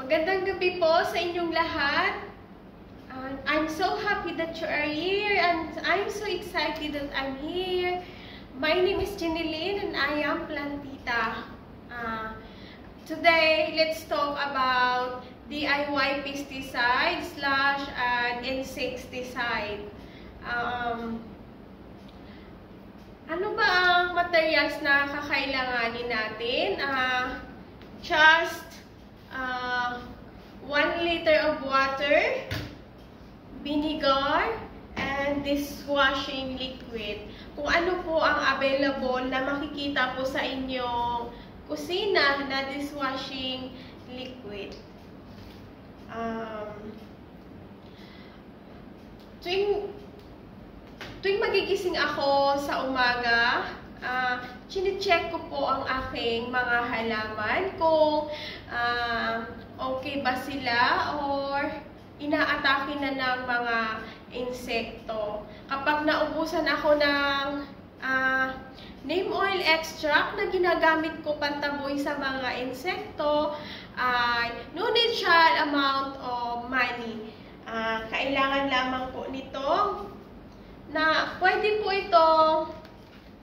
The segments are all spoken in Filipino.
Magandang gabi po sa inyong lahat. I'm so happy that you are here and I'm so excited that I'm here. My name is Jeneline and I am Plantita. Today, let's talk about DIY pesticide / insecticide. Ano ba ang materials na kakailanganin natin? Just 1 liter of water, vinegar, and dishwashing liquid. Kung ano po ang available na makikita po sa inyong kusina na dishwashing liquid. Tuwing magigising ako sa umaga, chine-check ko po ang aking mga halaman kung okay ba sila or inaatake na ng mga insekto. Kapag naubusan ako ng neem oil extract na ginagamit ko pantaboy sa mga insekto, ay no need siya amount of money. Kailangan lamang po nito na pwede po itong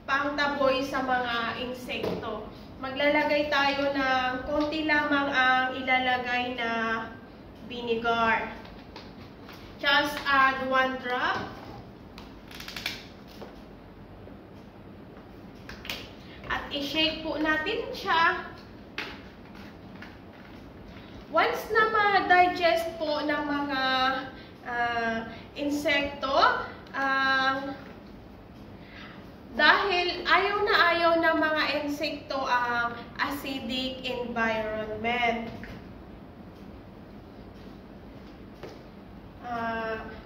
pangtaboy sa mga insekto. Maglalagay tayo ng konti lamang ang ilalagay na vinegar. Just add 1 drop. At i-shake po natin siya. Once na ma-digest po ng mga insekto, dahil ayaw ng mga insekto ang acidic environment.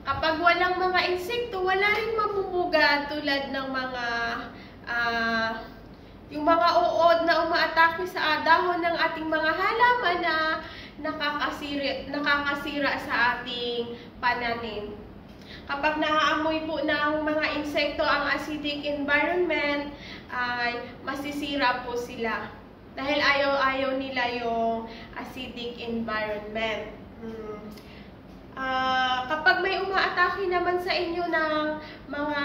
Kapag walang mga insekto, wala rin mamumuga tulad ng mga yung mga uod na umaatake sa dahon ng ating mga halaman na nakakasira sa ating pananim. Kapag naaamoy po ng mga insekto ang acidic environment, ay masisira po sila. Dahil ayaw nila yung acidic environment. Kapag may umaatake naman sa inyo ng mga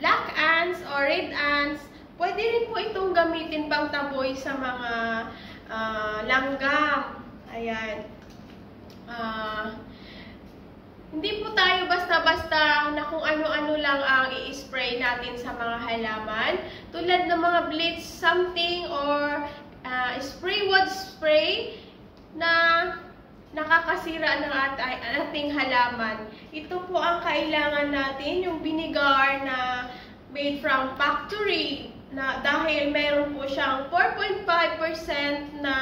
black ants or red ants, pwede rin po itong gamitin pang taboy sa mga langgam. Ayan. Hindi po tayo basta-basta na kung ano-ano lang ang i-spray natin sa mga halaman. Tulad ng mga bleach something or spray wood spray na nakakasira ng ating halaman. Ito po ang kailangan natin, yung vinegar na made from factory. Dahil meron po siyang 4.5% na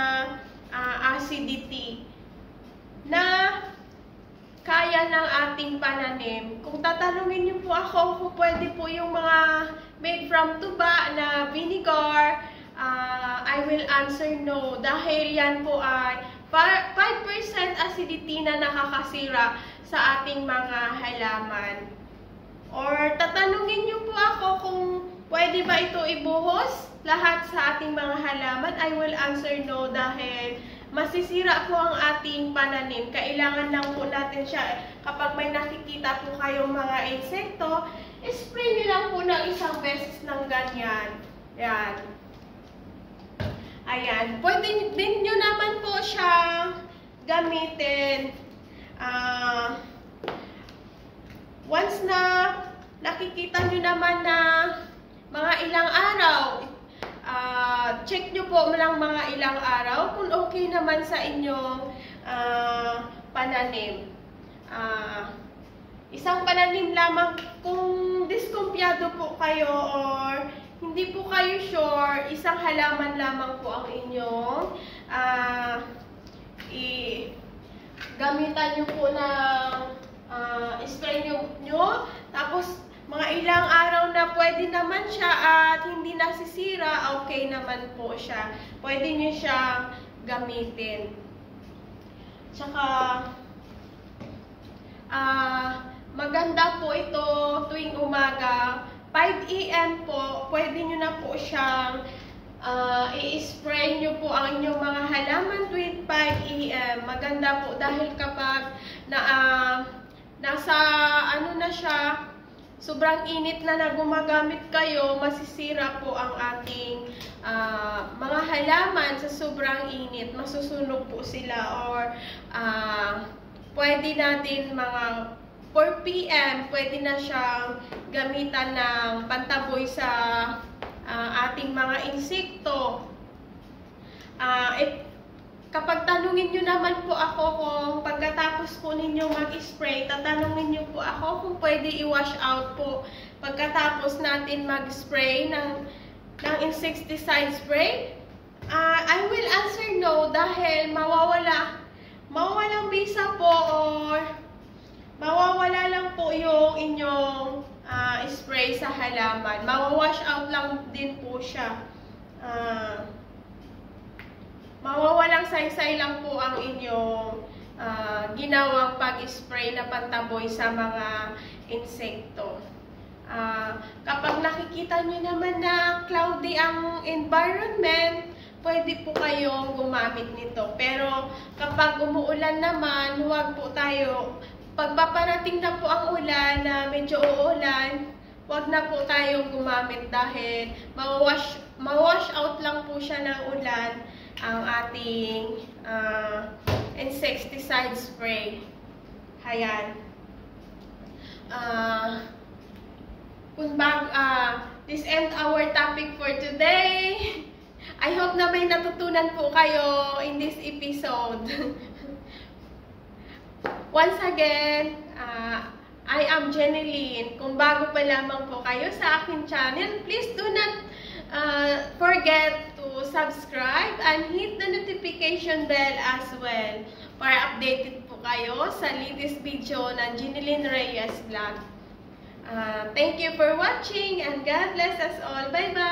acidity na kaya ng ating pananim. Kung tatanungin niyo po ako kung pwede po yung mga made from tuba na vinegar, I will answer no. Dahil yan po ay 5% acidity na nakakasira sa ating mga halaman. Or tatanungin niyo po ako kung pwede ba ito ibuhos lahat sa ating mga halaman, I will answer no dahil masisira po ang ating pananim. Kailangan lang po natin siya. Kapag may nakikita po kayong mga insekto, spray nyo lang po ng 1 beses ng ganyan. Yan. Ayan. Pwede din nyo naman po siyang gamitin. Once na nakikita nyo naman na mga ilang araw, check nyo po lang mga ilang araw kung okay naman sa inyong pananim. Isang pananim lamang kung diskumpiyado po kayo or hindi po kayo sure, isang halaman lamang po ang inyong gamitan nyo po ng spray nyo. Tapos mga ilang araw na pwede naman siya at hindi nasisira, okay naman po siya. Pwede nyo siyang gamitin. Tsaka, maganda po ito tuwing umaga. 5 AM po, pwede nyo na po siyang i-spray nyo po ang inyong mga halaman tuwing 5 AM. maganda po dahil kapag nasa ano na siya, sobrang init na gumagamit kayo, masisira po ang ating mga halaman sa sobrang init. Masusunog po sila or pwede natin mga 4 PM, pwede na siyang gamitan ng pantaboy sa ating mga insekto. Kapag tanungin nyo naman po ako kung pagkatapos po ninyo mag-spray, tatanungin nyo po ako kung pwede i-wash out po pagkatapos natin mag-spray ng insecticide spray. I will answer no dahil mawawalang bisa po or mawawala lang po yung inyong spray sa halaman. Mawawash out lang din po siya. Mawawalang saysay lang po ang inyong ginawang pag-spray na pantaboy sa mga insekto. Kapag nakikita nyo naman na cloudy ang environment, pwede po kayong gumamit nito. Pero kapag umuulan naman, huwag po tayo. Pag paparating na po ang ulan na medyo uulan, huwag na po tayong gumamit dahil mawash out lang po siya ng ulan ang ating insecticide spray. Ayan. This ends our topic for today. I hope na may natutunan po kayo in this episode. Once again, I am Jeneline. Kung bago pa lamang po kayo sa aking channel, please do not forget to subscribe and hit the notification bell as well para updated po kayo sa latest video ng Jeneline Reyes Vlog. Thank you for watching and God bless us all. Bye-bye!